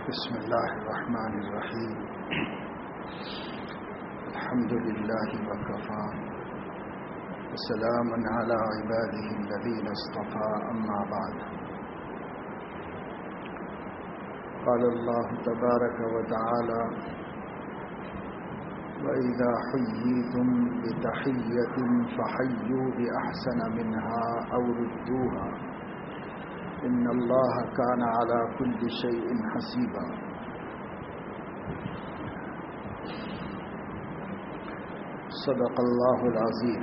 بسم الله الرحمن الرحيم. الحمد لله وكفى وسلام على عباده الذين اصطفى. أما بعد، قال الله تبارك وتعالى: وإذا حييتم بتحية فحيوا بأحسن منها أو ردوها إن الله كان على كل شيء حسيبا. صدق الله العظيم.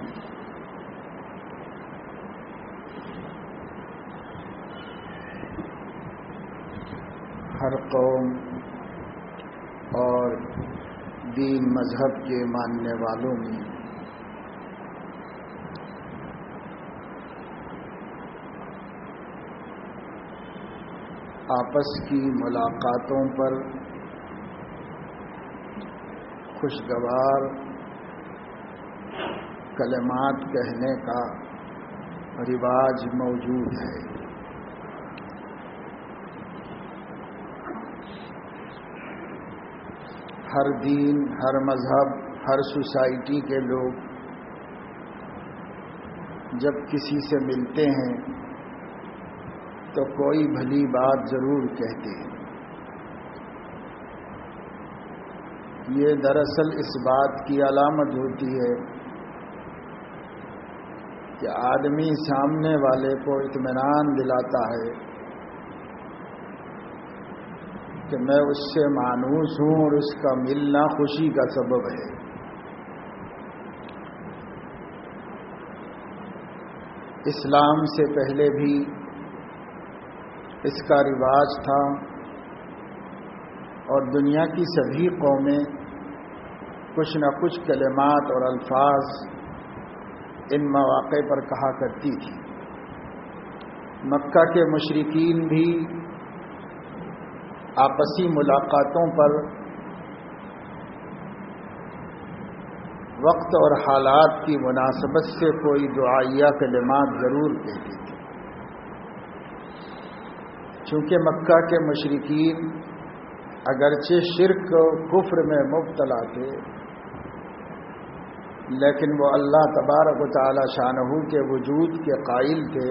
ہر قوم اور دین مذہب کے ماننے والوں نے آپس کی ملاقاتوں پر خوشگوار کلمات کہنے کا رواج موجود ہے. ہر دین، ہر مذہب، ہر سوسائٹی کے لوگ جب کسی سے ملتے ہیں تو کوئی بھلی بات ضرور کہتے ہیں. یہ دراصل اس بات کی علامت ہوتی ہے کہ آدمی سامنے والے کو اطمینان دلاتا ہے کہ میں اس سے مانوس ہوں اور اس کا ملنا خوشی کا سبب ہے. اسلام سے پہلے بھی اس کا رواج تھا اور دنیا کی سبھی قومیں کچھ نہ کچھ کلمات اور الفاظ ان مواقع پر کہا کرتی تھی. مکہ کے مشرکین بھی آپسی ملاقاتوں پر وقت اور حالات کی مناسبت سے کوئی دعائیہ کلمات ضرور کہتے تھے. چونکہ مکہ کے مشرکین اگرچہ شرک و کفر میں مبتلا تھے، لیکن وہ اللہ تبارک و تعالی شانہ کے وجود کے قائل تھے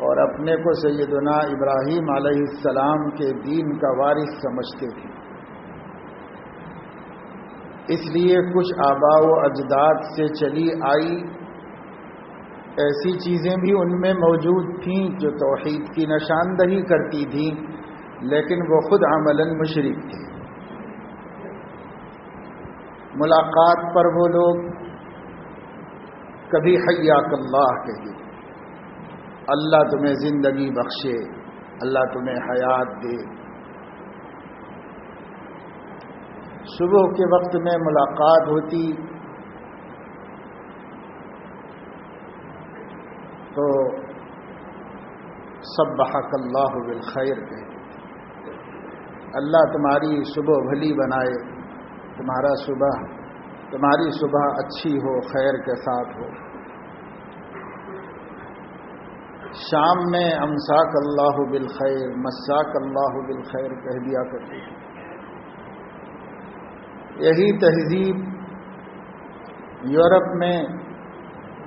اور اپنے کو سیدنا ابراہیم علیہ السلام کے دین کا وارث سمجھتے تھے. اس لیے کچھ آباء و اجداد سے چلی آئی ایسی چیزیں بھی ان میں موجود تھیں جو توحید کی نشاندہی کرتی تھیں، لیکن وہ خود عملاً مشرک تھے. ملاقات پر وہ لوگ کبھی حیاک اللہ کہتے، اللہ تمہیں زندگی بخشے، اللہ تمہیں حیات دے. صبح کے وقت میں ملاقات ہوتی تو سبحک اللہ بالخیر کہتے، اللہ تمہاری صبح بھلی بنائے، تمہاری صبح اچھی ہو، خیر کے ساتھ ہو. شام میں امساک اللہ بالخیر، مساک اللہ بالخیر کہہ دیا کرتے. یہی تہذیب یورپ میں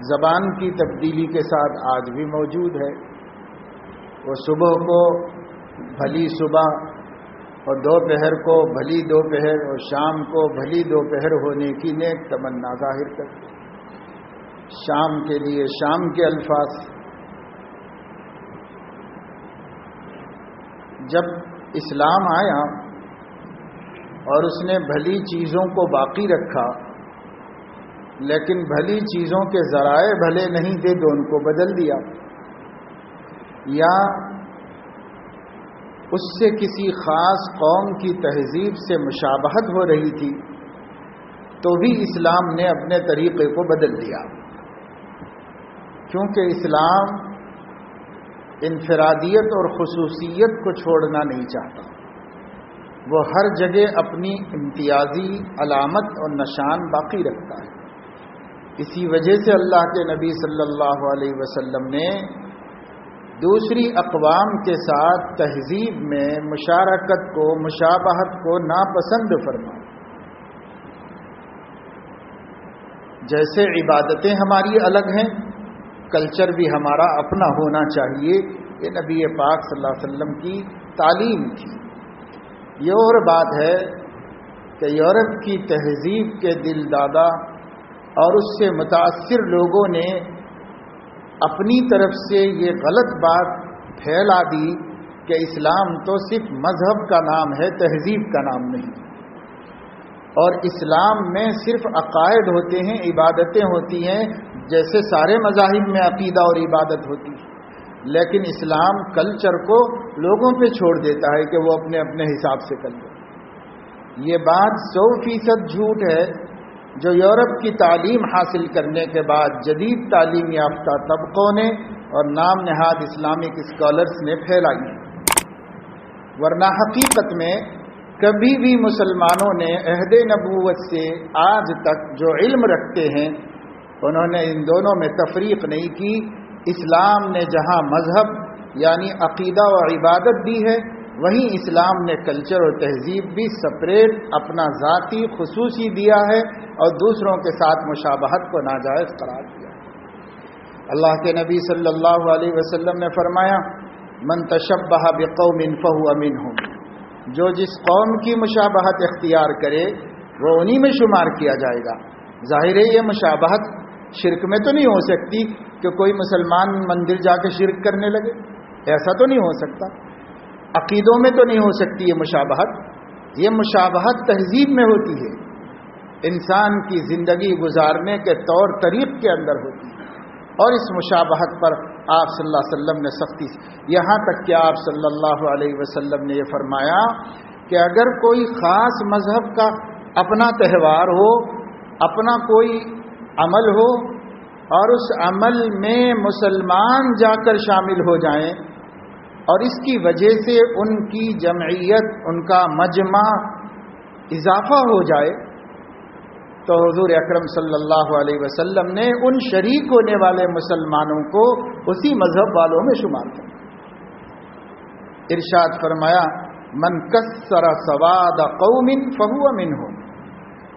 زبان کی تبدیلی کے ساتھ آج بھی موجود ہے. وہ صبح کو بھلی صبح اور دوپہر کو بھلی دوپہر اور شام کو بھلی دوپہر ہونے کی نیک تمنا ظاہر کرتے. شام کے لیے شام کے الفاظ. جب اسلام آیا اور اس نے بھلی چیزوں کو باقی رکھا، لیکن بھلی چیزوں کے ذرائع بھلے نہیں تھے تو ان کو بدل دیا، یا اس سے کسی خاص قوم کی تہذیب سے مشابہت ہو رہی تھی تو بھی اسلام نے اپنے طریقے کو بدل دیا. کیونکہ اسلام انفرادیت اور خصوصیت کو چھوڑنا نہیں چاہتا. وہ ہر جگہ اپنی امتیازی علامت اور نشان باقی رکھتا ہے. اسی وجہ سے اللہ کے نبی صلی اللہ علیہ وسلم نے دوسری اقوام کے ساتھ تہذیب میں مشارکت کو، مشابہت کو ناپسند فرمائے۔ جیسے عبادتیں ہماری الگ ہیں، کلچر بھی ہمارا اپنا ہونا چاہیے، یہ نبی پاک صلی اللہ علیہ وسلم کی تعلیم تھی۔ یہ اور بات ہے کہ یورپ کی تہذیب کے دل دادا اور اس سے متاثر لوگوں نے اپنی طرف سے یہ غلط بات پھیلا دی کہ اسلام تو صرف مذہب کا نام ہے، تہذیب کا نام نہیں، اور اسلام میں صرف عقائد ہوتے ہیں، عبادتیں ہوتی ہیں، جیسے سارے مذاہب میں عقیدہ اور عبادت ہوتی ہے، لیکن اسلام کلچر کو لوگوں پہ چھوڑ دیتا ہے کہ وہ اپنے اپنے حساب سے کر لیں۔ یہ بات 100% جھوٹ ہے جو یورپ کی تعلیم حاصل کرنے کے بعد جدید تعلیم یافتہ طبقوں نے اور نام نہاد اسلامک اسکالرز نے پھیلائی، ورنہ حقیقت میں کبھی بھی مسلمانوں نے عہد نبوت سے آج تک جو علم رکھتے ہیں انہوں نے ان دونوں میں تفریق نہیں کی۔ اسلام نے جہاں مذہب یعنی عقیدہ و عبادت دی ہے، وہیں اسلام نے کلچر اور تہذیب بھی سپریٹ اپنا ذاتی خصوصی دیا ہے اور دوسروں کے ساتھ مشابہت کو ناجائز قرار دیا ہے۔ اللہ کے نبی صلی اللہ علیہ وسلم نے فرمایا، من تشبہ بقوم فہو منہم، جو جس قوم کی مشابہت اختیار کرے وہ انہی میں شمار کیا جائے گا۔ ظاہر ہے یہ مشابہت شرک میں تو نہیں ہو سکتی کہ کوئی مسلمان مندر جا کے شرک کرنے لگے، ایسا تو نہیں ہو سکتا۔ عقیدوں میں تو نہیں ہو سکتی یہ مشابہت، یہ مشابہت تہذیب میں ہوتی ہے، انسان کی زندگی گزارنے کے طور طریق کے اندر ہوتی ہے، اور اس مشابہت پر آپ صلی اللہ علیہ وسلم نے سختی سے، یہاں تک کہ آپ صلی اللہ علیہ وسلم نے یہ فرمایا کہ اگر کوئی خاص مذہب کا اپنا تہوار ہو، اپنا کوئی عمل ہو، اور اس عمل میں مسلمان جا کر شامل ہو جائیں اور اس کی وجہ سے ان کی جمعیت، ان کا مجمع اضافہ ہو جائے، تو حضور اکرم صلی اللہ علیہ وسلم نے ان شریک ہونے والے مسلمانوں کو اسی مذہب والوں میں شمار کیا۔ ارشاد فرمایا، من کسر سواد قوم فہو منہم،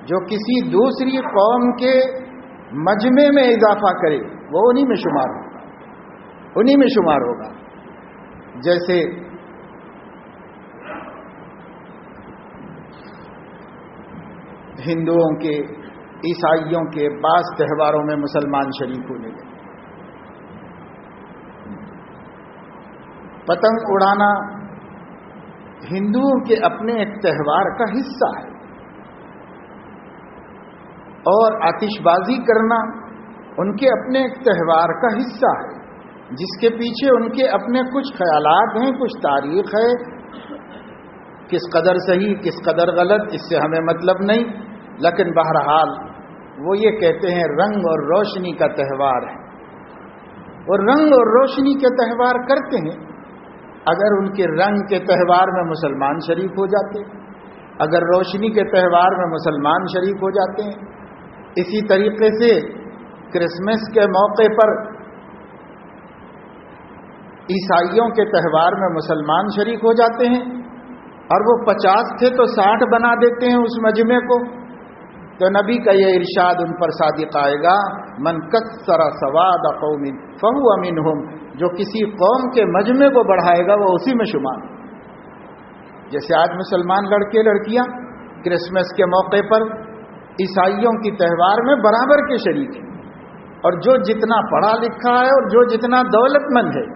جو کسی دوسری قوم کے مجمع میں اضافہ کرے وہ انہی میں شمار ہوگا، انہی میں شمار ہوگا۔ جیسے ہندوؤں کے، عیسائیوں کے بعض تہواروں میں مسلمان شریک ہونے لگے۔ پتنگ اڑانا ہندوؤں کے اپنے ایک تہوار کا حصہ ہے، اور آتش بازی کرنا ان کے اپنے ایک تہوار کا حصہ ہے، جس کے پیچھے ان کے اپنے کچھ خیالات ہیں، کچھ تاریخ ہے، کس قدر صحیح کس قدر غلط اس سے ہمیں مطلب نہیں، لیکن بہرحال وہ یہ کہتے ہیں رنگ اور روشنی کا تہوار ہے، اور رنگ اور روشنی کے تہوار کرتے ہیں۔ اگر ان کے رنگ کے تہوار میں مسلمان شریک ہو جاتے، اگر روشنی کے تہوار میں مسلمان شریک ہو جاتے ہیں، اسی طریقے سے کرسمس کے موقع پر عیسائیوں کے تہوار میں مسلمان شریک ہو جاتے ہیں، اور وہ 50 تھے تو 60 بنا دیتے ہیں اس مجمع کو، تو نبی کا یہ ارشاد ان پر صادق آئے گا، من کسر سواد قوم فہو منہم، جو کسی قوم کے مجمع کو بڑھائے گا وہ اسی میں شمار۔ جیسے آج مسلمان لڑکے لڑکیاں کرسمس کے موقع پر عیسائیوں کی تہوار میں برابر کے شریک ہیں، اور جو جتنا پڑھا لکھا ہے اور جو جتنا دولت مند ہے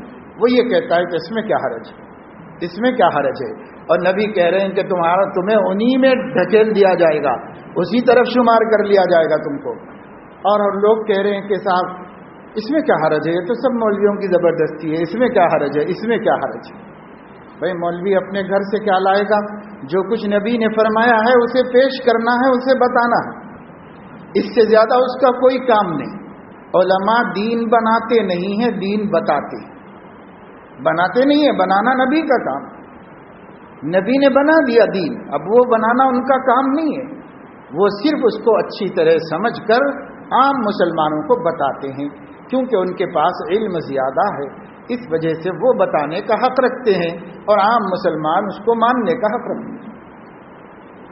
وہ یہ کہتا ہے کہ اس میں کیا حرج ہے، اس میں کیا حرج ہے، اور نبی کہہ رہے ہیں کہ تمہیں انہی میں دھکیل دیا جائے گا، اسی طرف شمار کر لیا جائے گا تم کو۔ اور لوگ کہہ رہے ہیں کہ صاحب اس میں کیا حرج ہے، یہ تو سب مولویوں کی زبردستی ہے، اس میں کیا حرج ہے، اس میں کیا حرج ہے۔ بھائی مولوی اپنے گھر سے کیا لائے گا، جو کچھ نبی نے فرمایا ہے اسے پیش کرنا ہے، اسے بتانا ہے، اس سے زیادہ اس کا کوئی کام نہیں۔ علماء دین بناتے نہیں ہیں، دین بتاتے ہیں، بناتے نہیں ہیں، بنانا نبی کا کام، نبی نے بنا دیا دین، اب وہ بنانا ان کا کام نہیں ہے، وہ صرف اس کو اچھی طرح سمجھ کر عام مسلمانوں کو بتاتے ہیں، کیونکہ ان کے پاس علم زیادہ ہے، اس وجہ سے وہ بتانے کا حق رکھتے ہیں اور عام مسلمان اس کو ماننے کا حق رکھتے ہیں.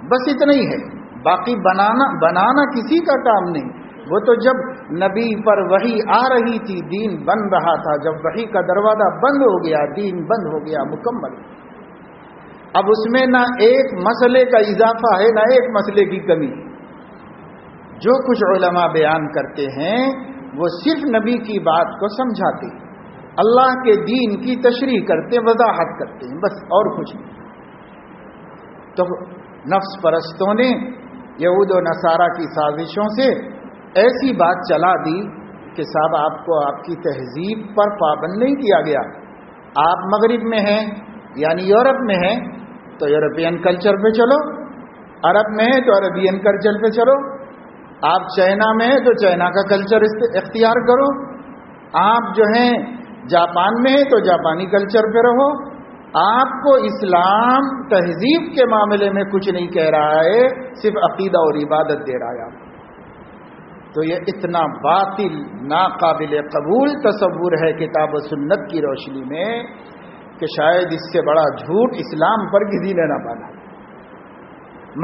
بس اتنا ہی ہے. باقی بنانا کسی کا کام نہیں. وہ تو جب نبی پر وحی آ رہی تھی دین بن رہا تھا. جب وحی کا دروازہ بند ہو گیا دین بند ہو گیا مکمل. اب اس میں نہ ایک مسئلے کا اضافہ ہے نہ ایک مسئلے کی کمی. جو کچھ علماء بیان کرتے ہیں وہ صرف نبی کی بات کو سمجھاتے ہیں, اللہ کے دین کی تشریح کرتے ہیں, وضاحت کرتے ہیں, بس اور کچھ نہیں. تو نفس پرستوں نے یہود و نصارہ کی سازشوں سے ایسی بات چلا دی کہ صاحب آپ کو آپ کی تہذیب پر پابند نہیں کیا گیا. آپ مغرب میں ہیں یعنی یورپ میں ہیں تو یورپین کلچر پہ چلو, عرب میں ہیں تو عربین کلچر پہ چلو, آپ چائنا میں ہیں تو چائنا کا کلچر اختیار کرو, آپ جو ہیں جاپان میں ہیں تو جاپانی کلچر پہ رہو. آپ کو اسلام تہذیب کے معاملے میں کچھ نہیں کہہ رہا ہے, صرف عقیدہ اور عبادت دے رہا ہے. تو یہ اتنا باطل ناقابل قبول تصور ہے کتاب و سنت کی روشنی میں کہ شاید اس سے بڑا جھوٹ اسلام پر کسی نے نہ بانا.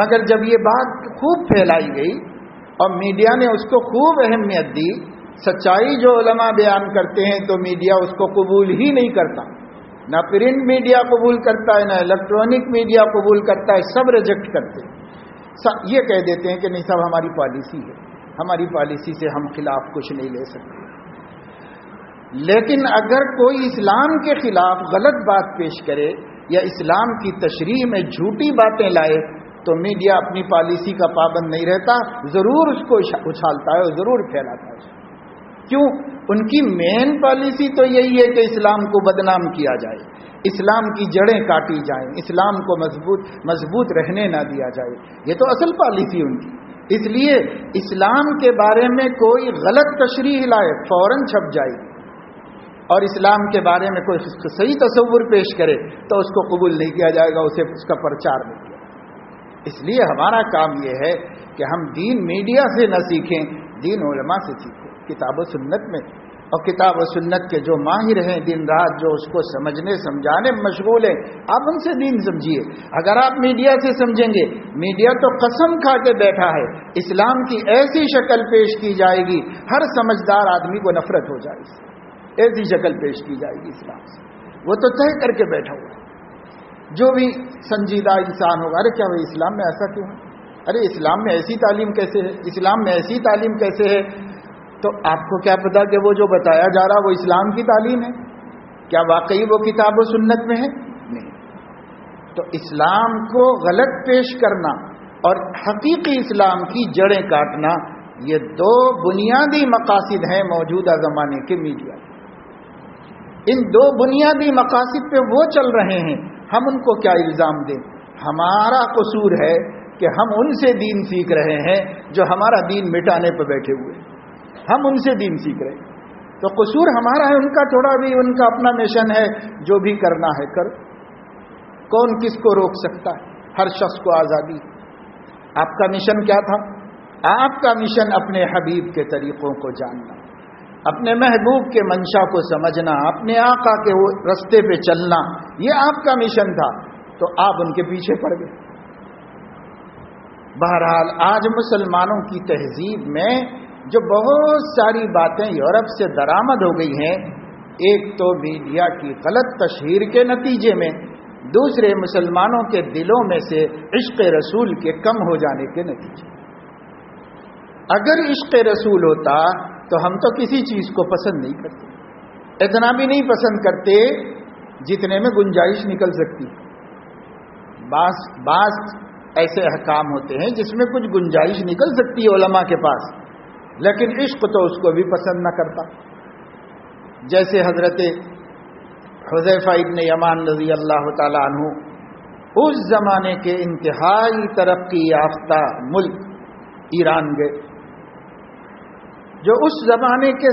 مگر جب یہ بات خوب پھیلائی گئی اور میڈیا نے اس کو خوب اہمیت دی, سچائی جو علماء بیان کرتے ہیں تو میڈیا اس کو قبول ہی نہیں کرتا, نہ پرنٹ میڈیا قبول کرتا ہے نہ الیکٹرانک میڈیا قبول کرتا ہے, سب ریجیکٹ کرتے ہیں. یہ کہہ دیتے ہیں کہ نہیں صاحب ہماری پالیسی ہے, ہماری پالیسی سے ہم خلاف کچھ نہیں لے سکتے. لیکن اگر کوئی اسلام کے خلاف غلط بات پیش کرے یا اسلام کی تشریح میں جھوٹی باتیں لائے تو میڈیا اپنی پالیسی کا پابند نہیں رہتا, ضرور اس کو اچھالتا ہے اور ضرور پھیلاتا ہے. کیوں؟ ان کی مین پالیسی تو یہی ہے کہ اسلام کو بدنام کیا جائے, اسلام کی جڑیں کاٹی جائیں, اسلام کو مضبوط رہنے نہ دیا جائے. یہ تو اصل پالیسی ان کی. اس لیے اسلام کے بارے میں کوئی غلط تشریح لائے فوراً چھپ جائے, اور اسلام کے بارے میں کوئی صحیح تصور پیش کرے تو اس کو قبول نہیں کیا جائے گا, اسے اس کا پرچار نہیں کیا. اس لیے ہمارا کام یہ ہے کہ ہم دین میڈیا سے نہ سیکھیں, دین علماء سے سیکھیں, کتاب و سنت میں. اور کتاب و سنت کے جو ماہر ہیں دن رات جو اس کو سمجھنے سمجھانے میں مشغول ہیں, آپ ان سے دین سمجھیے. اگر آپ میڈیا سے سمجھیں گے, میڈیا تو قسم کھا کے بیٹھا ہے اسلام کی ایسی شکل پیش کی جائے گی ہر سمجھدار آدمی کو نفرت ہو جائے گی, ایسی شکل پیش کی جائے گی اسلام سے. وہ تو طے کر کے بیٹھا ہوا ہے. جو بھی سنجیدہ انسان ہوگا, ارے کیا بھائی اسلام میں ایسا کیوں ہے, ارے اسلام میں ایسی تعلیم کیسے ہے, اسلام میں ایسی تعلیم کیسے ہے. تو آپ کو کیا پتا کہ وہ جو بتایا جا رہا وہ اسلام کی تعلیم ہے؟ کیا واقعی وہ کتاب و سنت میں ہے؟ نہیں. تو اسلام کو غلط پیش کرنا اور حقیقی اسلام کی جڑیں کاٹنا, یہ دو بنیادی مقاصد ہیں موجودہ زمانے کے میڈیا. ان دو بنیادی مقاصد پہ وہ چل رہے ہیں, ہم ان کو کیا الزام دیں؟ ہمارا قصور ہے کہ ہم ان سے دین سیکھ رہے ہیں جو ہمارا دین مٹانے پہ بیٹھے ہوئے ہیں, ہم ان سے دین سیکھ رہے ہیں. تو قصور ہمارا ہے, ان کا تھوڑا بھی, ان کا اپنا مشن ہے, جو بھی کرنا ہے کر. کون کس کو روک سکتا ہے؟ ہر شخص کو آزادی. آپ کا مشن کیا تھا؟ آپ کا مشن اپنے حبیب کے طریقوں کو جاننا, اپنے محبوب کے منشا کو سمجھنا, اپنے آقا کے رستے پہ چلنا, یہ آپ کا مشن تھا. تو آپ ان کے پیچھے پڑ گئے. بہرحال آج مسلمانوں کی تہذیب میں جو بہت ساری باتیں یورپ سے درآمد ہو گئی ہیں, ایک تو میڈیا کی غلط تشہیر کے نتیجے میں, دوسرے مسلمانوں کے دلوں میں سے عشق رسول کے کم ہو جانے کے نتیجے. اگر عشق رسول ہوتا تو ہم تو کسی چیز کو پسند نہیں کرتے, اتنا بھی نہیں پسند کرتے جتنے میں گنجائش نکل سکتی. بعض ایسے احکام ہوتے ہیں جس میں کچھ گنجائش نکل سکتی ہے علماء کے پاس, لیکن عشق تو اس کو بھی پسند نہ کرتا. جیسے حضرت حذیفہ ابن یمان رضی اللہ تعالی عنہ اس زمانے کے انتہائی ترقی یافتہ ملک ایران گئے, جو اس زمانے کے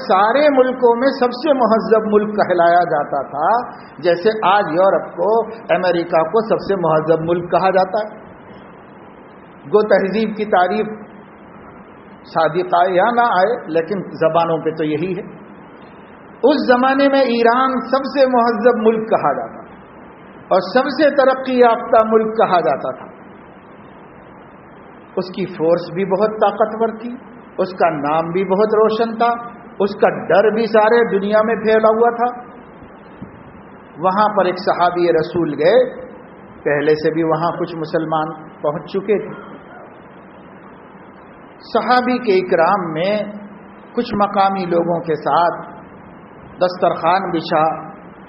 سارے ملکوں میں سب سے مہذب ملک کہلایا جاتا تھا, جیسے آج یورپ کو, امریکہ کو سب سے مہذب ملک کہا جاتا ہے. گو تہذیب کی تعریف صادق آئے یا نہ آئے, لیکن زبانوں پہ تو یہی ہے. اس زمانے میں ایران سب سے مہذب ملک کہا جاتا تھا اور سب سے ترقی یافتہ ملک کہا جاتا تھا. اس کی فورس بھی بہت طاقتور تھی، اس کا نام بھی بہت روشن تھا، اس کا ڈر بھی سارے دنیا میں پھیلا ہوا تھا. وہاں پر ایک صحابی رسول گئے، پہلے سے بھی وہاں کچھ مسلمان پہنچ چکے تھے. صحابی کے اکرام میں کچھ مقامی لوگوں کے ساتھ دسترخوان بچھا،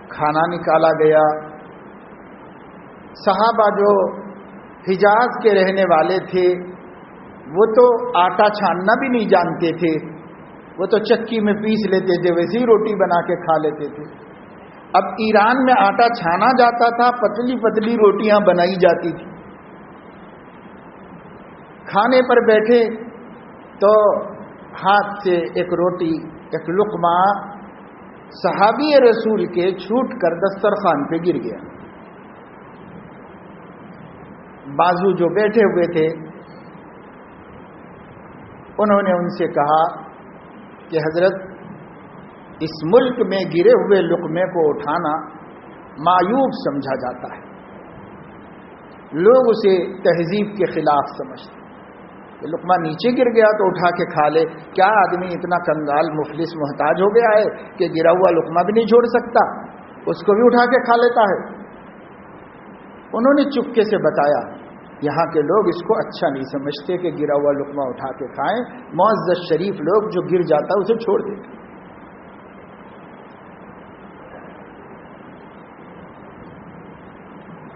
کھانا نکالا گیا. صحابہ جو حجاز کے رہنے والے تھے وہ تو آٹا چھاننا بھی نہیں جانتے تھے، وہ تو چکی میں پیس لیتے تھے، ویسے ہی روٹی بنا کے کھا لیتے تھے. اب ایران میں آٹا چھانا جاتا تھا، پتلی پتلی روٹیاں بنائی جاتی تھی. کھانے پر بیٹھے تو ہاتھ سے ایک روٹی، ایک لقمہ صحابی رسول کے چھوٹ کر دسترخوان پہ گر گیا. بازو جو بیٹھے ہوئے تھے انہوں نے ان سے کہا کہ حضرت، اس ملک میں گرے ہوئے لقمے کو اٹھانا معیوب سمجھا جاتا ہے. لوگ اسے تہذیب کے خلاف سمجھتے. لقمہ نیچے گر گیا تو اٹھا کے کھا لے. کیا آدمی اتنا کنگال مفلس محتاج ہو گیا ہے کہ گرا ہوا لقمہ بھی نہیں چھوڑ سکتا، اس کو بھی اٹھا کے کھا لیتا ہے؟ انہوں نے چپکے سے بتایا یہاں کے لوگ اس کو اچھا نہیں سمجھتے کہ گرا ہوا لقمہ اٹھا کے کھائیں. معزز شریف لوگ جو گر جاتا ہے اسے چھوڑ دیتے.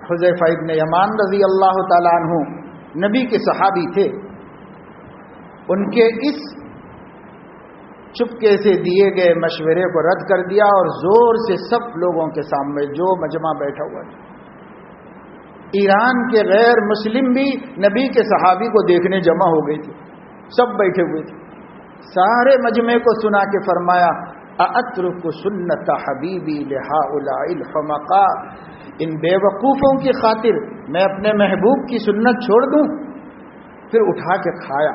حذیفہ ابن یمان رضی اللہ تعالیٰ عنہ نبی کے صحابی تھے. ان کے اس چپکے سے دیے گئے مشورے کو رد کر دیا اور زور سے سب لوگوں کے سامنے جو مجمع بیٹھا ہوا تھا، ایران کے غیر مسلم بھی نبی کے صحابی کو دیکھنے جمع ہو گئی تھی. سب بیٹھے ہوئے تھے. سارے مجمع کو سنا کے فرمایا اَأَتْرُكُ سُنَّةَ حَبِيبِي لِهَٰؤُلَاءِ الْحُمَقَاءِ، ان بے وقوفوں کی خاطر میں اپنے محبوب کی سنت چھوڑ دوں؟ پھر اٹھا کے کھایا،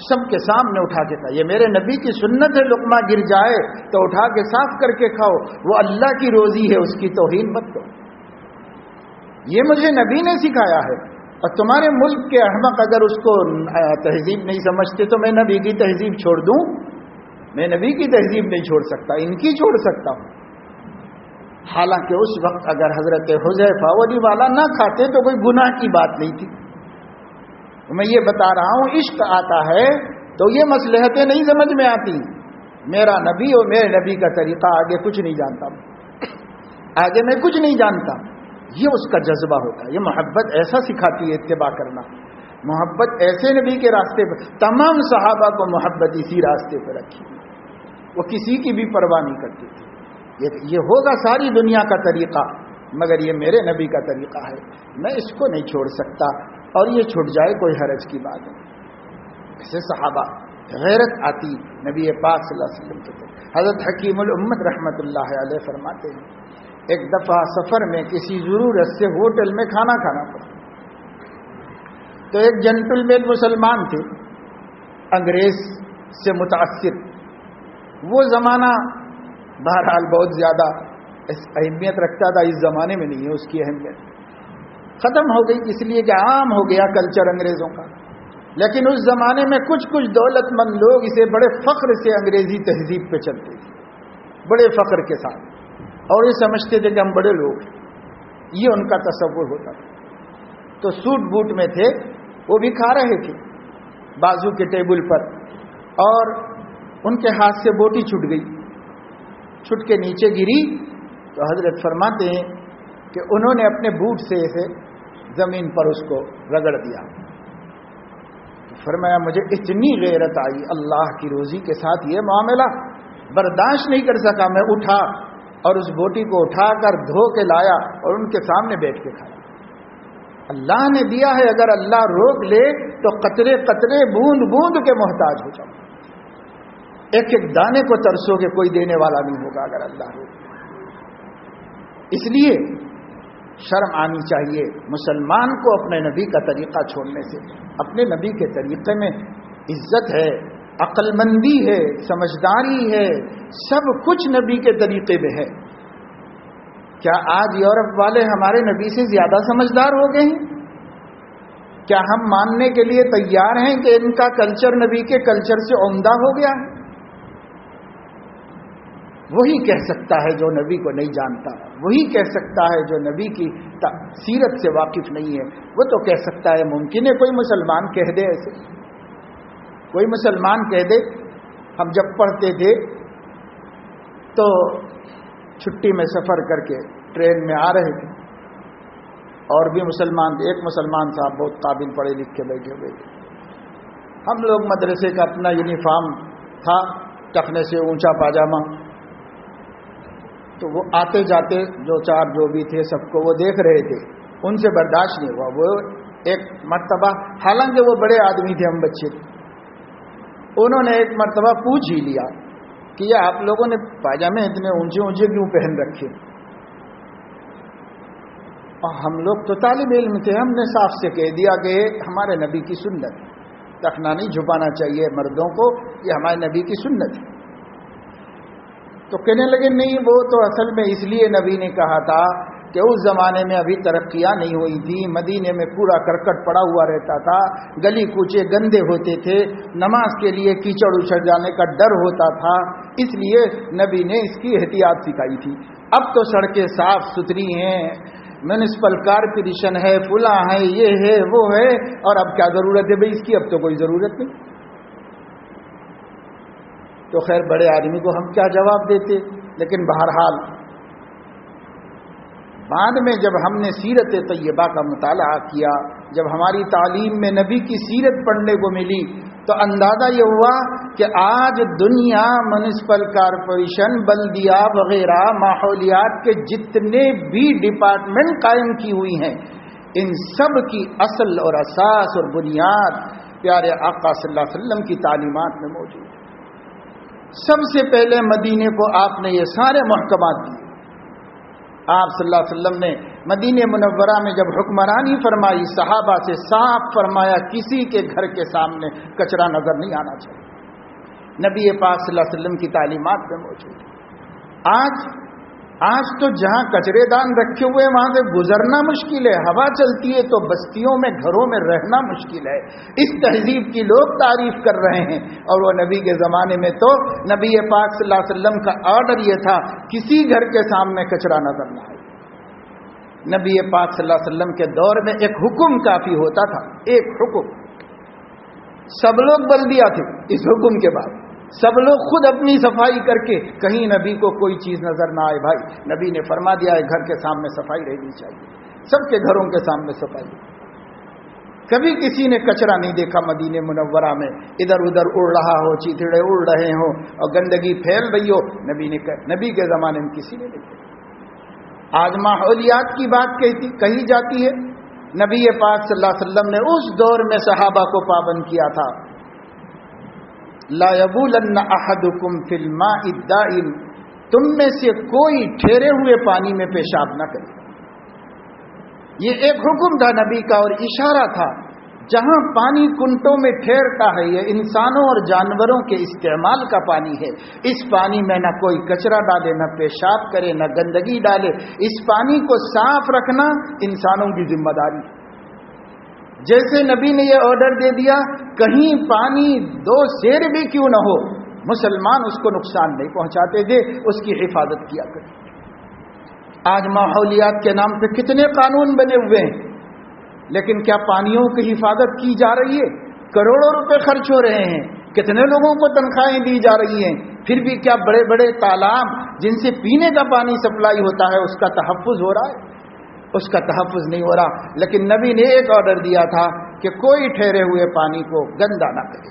سب کے سامنے اٹھا کے کھایا. یہ میرے نبی کی سنت ہے، لقمہ گر جائے تو اٹھا کے صاف کر کے کھاؤ. وہ اللہ کی روزی ہے، اس کی توہین مت کرو. یہ مجھے نبی نے سکھایا ہے. اور تمہارے ملک کے احمق اگر اس کو تہذیب نہیں سمجھتے تو میں نبی کی تہذیب چھوڑ دوں؟ میں نبی کی تہذیب نہیں چھوڑ سکتا، ان کی چھوڑ سکتا ہوں. حالانکہ اس وقت اگر حضرت حذیفہ ولی والا نہ کھاتے تو کوئی گناہ کی بات نہیں تھی. میں یہ بتا رہا ہوں عشق آتا ہے تو یہ مصلحتیں نہیں سمجھ میں آتی. میرا نبی اور میرے نبی کا طریقہ، آگے کچھ نہیں جانتا، آگے میں کچھ نہیں جانتا. یہ اس کا جذبہ ہوتا ہے. یہ محبت ایسا سکھاتی ہے اتباع کرنا. محبت ایسے نبی کے راستے پر، تمام صحابہ کو محبت اسی راستے پر رکھی. وہ کسی کی بھی پرواہ نہیں کرتی تھی. یہ ہوگا ساری دنیا کا طریقہ، مگر یہ میرے نبی کا طریقہ ہے، میں اس کو نہیں چھوڑ سکتا. اور یہ چھوٹ جائے کوئی حرج کی بات ہے. ایسے صحابہ غیرت آتی نبی پاک صلی اللہ علیہ وسلم کے. حضرت حکیم الامت رحمۃ اللہ علیہ فرماتے ہیں ایک دفعہ سفر میں کسی ضرورت سے ہوٹل میں کھانا کھانا پڑا. تو ایک جنٹل مین مسلمان تھے، انگریز سے متاثر. وہ زمانہ بہرحال بہت زیادہ اہمیت رکھتا تھا، اس زمانے میں نہیں ہے اس کی اہمیت، ختم ہو گئی اس لیے کہ عام ہو گیا کلچر انگریزوں کا. لیکن اس زمانے میں کچھ دولت مند لوگ اسے بڑے فخر سے انگریزی تہذیب پہ چلتے تھے، بڑے فخر کے ساتھ، اور یہ سمجھتے تھے کہ ہم بڑے لوگ ہیں. یہ ان کا تصور ہوتا تھا. تو سوٹ بوٹ میں تھے، وہ بھی کھا رہے تھے بازو کے ٹیبل پر، اور ان کے ہاتھ سے بوٹی چھوٹ گئی، چھٹ کے نیچے گری. تو حضرت فرماتے ہیں کہ انہوں نے اپنے بوٹ سے اسے زمین پر اس کو رگڑ دیا. فرمایا مجھے اتنی غیرت آئی، اللہ کی روزی کے ساتھ یہ معاملہ برداشت نہیں کر سکا. میں اٹھا اور اس بوٹی کو اٹھا کر دھو کے لایا اور ان کے سامنے بیٹھ کے کھایا. اللہ نے دیا ہے، اگر اللہ روک لے تو قطرے قطرے بوند بوند کے محتاج ہو جاؤ. ایک ایک دانے کو ترسو کہ کوئی دینے والا نہیں ہوگا اگر اللہ روک. اس لیے شرم آنی چاہیے مسلمان کو اپنے نبی کا طریقہ چھوڑنے سے. اپنے نبی کے طریقے میں عزت ہے، عقل مندی ہے، سمجھداری ہے، سب کچھ نبی کے طریقے میں ہے۔ کیا آج یورپ والے ہمارے نبی سے زیادہ سمجھدار ہو گئے ہیں؟ کیا ہم ماننے کے لیے تیار ہیں کہ ان کا کلچر نبی کے کلچر سے عمدہ ہو گیا ہے؟ وہی کہہ سکتا ہے جو نبی کو نہیں جانتا، وہی کہہ سکتا ہے جو نبی کی سیرت سے واقف نہیں ہے۔ وہ تو کہہ سکتا ہے، ممکن ہے کوئی مسلمان کہہ دے ایسے، کوئی مسلمان کہہ دے۔ ہم جب پڑھتے تھے تو چھٹی میں سفر کر کے ٹرین میں آ رہے تھے، اور بھی مسلمان تھے، ایک مسلمان صاحب بہت قابل پڑھے لکھ کے بیٹھے ہوئے تھے۔ ہم لوگ مدرسے کا اپنا یونیفارم تھا، ٹخنے سے اونچا پاجامہ، تو وہ آتے جاتے جو بھی تھے سب کو وہ دیکھ رہے تھے، ان سے برداشت نہیں ہوا۔ وہ ایک مرتبہ، حالانکہ وہ بڑے آدمی تھے، ہم بچے تھے، انہوں نے ایک مرتبہ پوچھ ہی لیا کہ یہ آپ لوگوں نے پاجامے اتنے اونچے اونچے کیوں پہن رکھے؟ اور ہم لوگ تو طالب علم تھے، ہم نے صاف سے کہہ دیا کہ ہمارے نبی کی سنت ہے، ٹخنا نہیں جھپانا چاہیے مردوں کو، یہ ہمارے نبی کی سنت ہے۔ تو کہنے لگے نہیں، وہ تو اصل میں اس لیے نبی نے کہا تھا کہ اس زمانے میں ابھی ترقیاں نہیں ہوئی تھی، مدینے میں کوڑا کرکٹ پڑا ہوا رہتا تھا، گلی کوچے گندے ہوتے تھے، نماز کے لیے کیچڑ اچھڑ جانے کا ڈر ہوتا تھا، اس لیے نبی نے اس کی احتیاط سکھائی تھی۔ اب تو سڑکیں صاف ستھری ہیں، میونسپل کارپوریشن ہے، فلاں ہے، یہ ہے وہ ہے، اور اب کیا ضرورت ہے بھئی اس کی؟ اب تو کوئی ضرورت نہیں۔ تو خیر بڑے آدمی کو ہم کیا جواب دیتے، لیکن بہرحال بعد میں جب ہم نے سیرت طیبہ کا مطالعہ کیا، جب ہماری تعلیم میں نبی کی سیرت پڑھنے کو ملی، تو اندازہ یہ ہوا کہ آج دنیا میونسپل کارپوریشن، بلدیہ وغیرہ، ماحولیات کے جتنے بھی ڈپارٹمنٹ قائم کی ہوئی ہیں، ان سب کی اصل اور اساس اور بنیاد پیارے آقا صلی اللہ علیہ وسلم کی تعلیمات میں موجود ہے۔ سب سے پہلے مدینے کو آپ نے یہ سارے محکمات دیے۔ آپ صلی اللہ علیہ وسلم نے مدینہ منورہ میں جب حکمرانی فرمائی، صحابہ سے صاف فرمایا کسی کے گھر کے سامنے کچرا نظر نہیں آنا چاہیے، نبی پاک صلی اللہ علیہ وسلم کی تعلیمات میں موجود ہے۔ آج تو جہاں کچرے دان رکھے ہوئے وہاں سے گزرنا مشکل ہے، ہوا چلتی ہے تو بستیوں میں گھروں میں رہنا مشکل ہے۔ اس تہذیب کی لوگ تعریف کر رہے ہیں، اور وہ نبی کے زمانے میں تو نبی پاک صلی اللہ علیہ وسلم کا آرڈر یہ تھا کسی گھر کے سامنے کچرا نظر نہ آئے۔ نبی پاک صلی اللہ علیہ وسلم کے دور میں ایک حکم کافی ہوتا تھا، ایک حکم، سب لوگ بلدیہ تھے، اس حکم کے بعد سب لوگ خود اپنی صفائی کر کے، کہیں نبی کو کوئی چیز نظر نہ آئے۔ بھائی نبی نے فرما دیا ہے گھر کے سامنے صفائی رہنی چاہیے، سب کے گھروں کے سامنے صفائی۔ کبھی کسی نے کچرا نہیں دیکھا مدینہ منورہ میں، ادھر ادھر اڑ رہا ہو، چیتڑے اڑ رہے ہوں اور گندگی پھیل رہی ہو، نبی کے زمانے میں کسی نے نہیں دیکھا۔ آج ماحولیات کی بات کہی جاتی ہے، نبی پاک صلی اللہ علیہ وسلم نے اس دور میں صحابہ کو پابند کیا تھا، لا یبولن احدکم فی الماء الدائم، تم میں سے کوئی ٹھہرے ہوئے پانی میں پیشاب نہ کرے۔ یہ ایک حکم تھا نبی کا اور اشارہ تھا، جہاں پانی کنٹوں میں ٹھہرتا ہے، یہ انسانوں اور جانوروں کے استعمال کا پانی ہے، اس پانی میں نہ کوئی کچرا ڈالے، نہ پیشاب کرے، نہ گندگی ڈالے، اس پانی کو صاف رکھنا انسانوں کی ذمہ داری ہے۔ جیسے نبی نے یہ آرڈر دے دیا، کہیں پانی دو سیر بھی کیوں نہ ہو، مسلمان اس کو نقصان نہیں پہنچاتے تھے، اس کی حفاظت کیا کرتے۔ آج ماحولیات کے نام پہ کتنے قانون بنے ہوئے ہیں، لیکن کیا پانیوں کی حفاظت کی جا رہی ہے؟ کروڑوں روپے خرچ ہو رہے ہیں، کتنے لوگوں کو تنخواہیں دی جا رہی ہیں، پھر بھی کیا بڑے بڑے تالاب جن سے پینے کا پانی سپلائی ہوتا ہے اس کا تحفظ ہو رہا ہے؟ اس کا تحفظ نہیں ہو رہا۔ لیکن نبی نے ایک آرڈر دیا تھا کہ کوئی ٹھہرے ہوئے پانی کو گندا نہ کرے،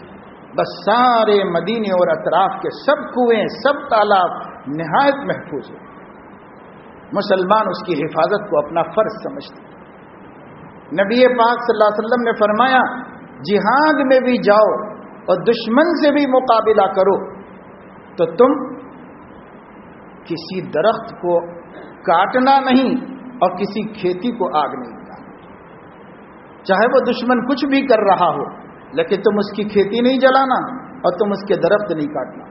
بس سارے مدینے اور اطراف کے سب کنویں، سب تالاب نہایت محفوظ ہیں۔ مسلمان اس کی حفاظت کو اپنا فرض سمجھتے۔ نبی پاک صلی اللہ علیہ وسلم نے فرمایا، جہاد میں بھی جاؤ اور دشمن سے بھی مقابلہ کرو تو تم کسی درخت کو کاٹنا نہیں اور کسی کھیتی کو آگ نہیں لگانا، چاہے وہ دشمن کچھ بھی کر رہا ہو، لیکن تم اس کی کھیتی نہیں جلانا، اور تم اس کے درخت نہیں کاٹنا۔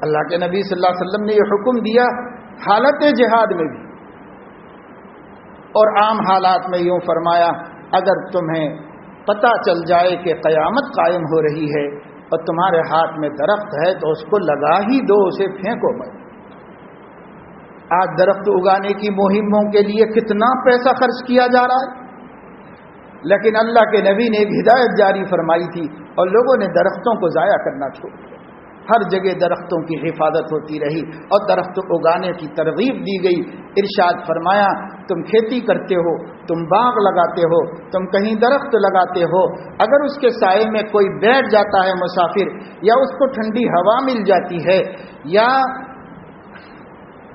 اللہ کے نبی صلی اللہ علیہ وسلم نے یہ حکم دیا حالت جہاد میں بھی، اور عام حالات میں یوں فرمایا اگر تمہیں پتہ چل جائے کہ قیامت قائم ہو رہی ہے اور تمہارے ہاتھ میں درخت ہے تو اس کو لگا ہی دو، اسے پھینکو مت۔ آج درخت اگانے کی مہموں کے لیے کتنا پیسہ خرچ کیا جا رہا ہے، لیکن اللہ کے نبی نے ایک ہدایت جاری فرمائی تھی اور لوگوں نے درختوں کو ضائع کرنا چھوڑ دیا۔ ہر جگہ درختوں کی حفاظت ہوتی رہی اور درخت اگانے کی ترغیب دی گئی۔ ارشاد فرمایا تم کھیتی کرتے ہو، تم باغ لگاتے ہو، تم کہیں درخت لگاتے ہو، اگر اس کے سائے میں کوئی بیٹھ جاتا ہے مسافر، یا اس کو ٹھنڈی ہوا مل جاتی ہے، یا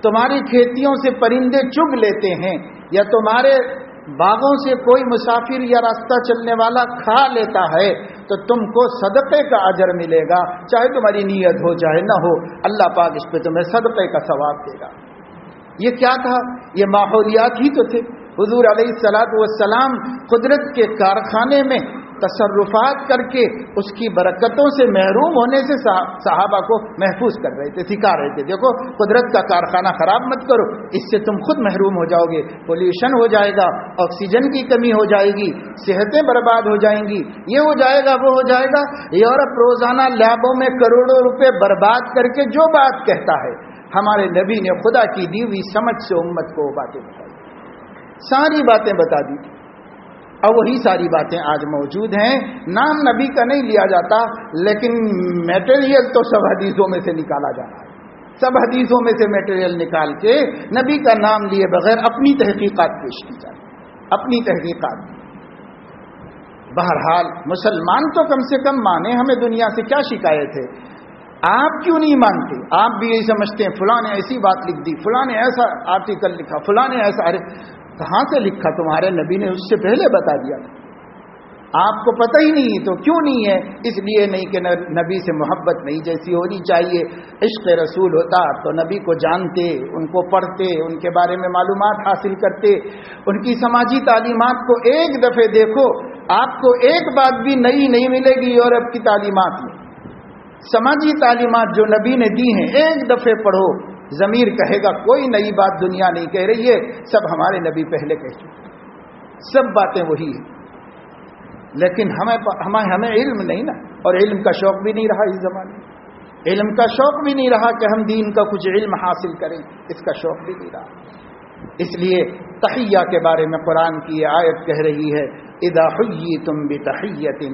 تمہاری کھیتیوں سے پرندے چگ لیتے ہیں، یا تمہارے باغوں سے کوئی مسافر یا راستہ چلنے والا کھا لیتا ہے، تو تم کو صدقے کا اجر ملے گا، چاہے تمہاری نیت ہو چاہے نہ ہو، اللہ پاک اس پہ تمہیں صدقے کا ثواب دے گا۔ یہ کیا تھا؟ یہ ماحولیات ہی تو تھے۔ حضور علیہ الصلوۃ والسلام قدرت کے کارخانے میں تصرفات کر کے اس کی برکتوں سے محروم ہونے سے صحابہ کو محفوظ کر رہے تھے، سکھا رہے تھے دیکھو قدرت کا کارخانہ خراب مت کرو، اس سے تم خود محروم ہو جاؤ گے، پولیوشن ہو جائے گا، آکسیجن کی کمی ہو جائے گی، صحتیں برباد ہو جائیں گی، یہ ہو جائے گا وہ ہو جائے گا۔ یورپ روزانہ لیبوں میں کروڑوں روپے برباد کر کے جو بات کہتا ہے، ہمارے نبی نے خدا کی دی ہوئی سمجھ سے امت کو باتیں بتائی، ساری باتیں بتا دی، اور وہی ساری باتیں آج موجود ہیں۔ نام نبی کا نہیں لیا جاتا، لیکن میٹیریل تو سب حدیثوں میں سے نکالا جا رہا ہے، سب حدیثوں میں سے میٹیریل نکال کے نبی کا نام لیے بغیر اپنی تحقیقات پیش کی جائے، اپنی تحقیقات۔ بہرحال مسلمان تو کم سے کم مانے، ہمیں دنیا سے کیا شکایت ہے؟ آپ کیوں نہیں مانتے؟ آپ بھی یہی سمجھتے ہیں فلاں نے ایسی بات لکھ دی، فلاں نے ایسا آرٹیکل لکھا، فلاں نے ایسا، ارے کہاں سے لکھا؟ تمہارے نبی نے اس سے پہلے بتا دیا، آپ کو پتہ ہی نہیں تو کیوں نہیں ہے؟ اس لیے نہیں کہ نبی سے محبت نہیں جیسی ہونی چاہیے، عشق رسول ہوتا تو نبی کو جانتے، ان کو پڑھتے، ان کے بارے میں معلومات حاصل کرتے، ان کی سماجی تعلیمات کو ایک دفعہ دیکھو، آپ کو ایک بات بھی نئی نہیں ملے گی یورپ کی تعلیمات میں۔ سماجی تعلیمات جو نبی نے دی ہیں ایک دفعہ پڑھو، ضمیر کہے گا کوئی نئی بات دنیا نہیں کہہ رہی ہے، سب ہمارے نبی پہلے کہہ چکے، سب باتیں وہی ہیں۔ لیکن ہمیں علم نہیں نا، اور علم کا شوق بھی نہیں رہا اس زمانے میں، علم کا شوق بھی نہیں رہا کہ ہم دین کا کچھ علم حاصل کریں، اس کا شوق بھی نہیں رہا۔ اس لیے تحیہ کے بارے میں قرآن کی یہ آیت کہہ رہی ہے اذا حییتم بتحیۃ،